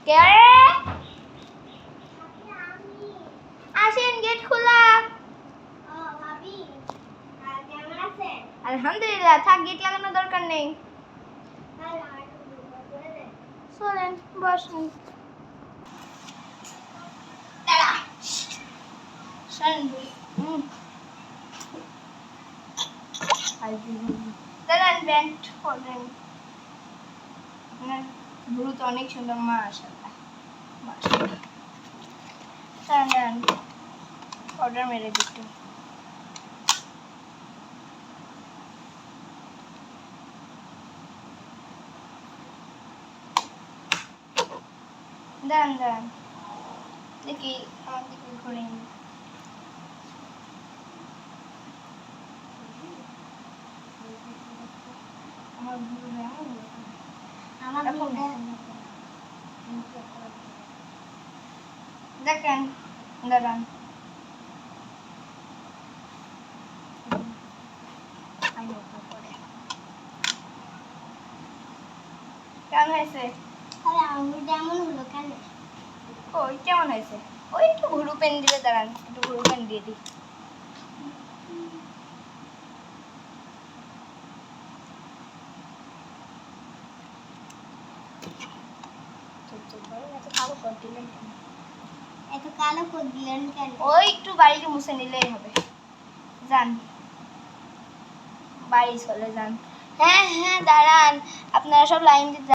কে আসেন, গেট খোলা। আলহামদুলিল্লাহ, থাক, গেট লাগানোর দরকার নেই। চলেন বসেন। দাঁড়ান, ব্যান্ড করেন। আপনার ভুরু তো অনেক সুন্দর, মাশাআল্লাহ মাশাআল্লাহ। দাঁড়ান, অর্ডার মেরে দিচ্ছি। দাঁড়ান দেখি আমার দিকে ঘুরে আমার ভুরু দেখেন। দাঁড়ান, কেমন হয়েছে? কেমন হলো কেন? ওই কেমন হয়েছে? ওই একটু ভুরু পেন দিলে, দাঁড়ান একটু ভুরু পেন দিয়ে দিই। এত কালো করে দিলেন কেন? ওই একটু বাড়িতে মুছে নিলেই হবে। যান, বাড়ি চলে যান। হ্যাঁ হ্যাঁ, দাঁড়ান, আপনারা সব লাইন দিয়ে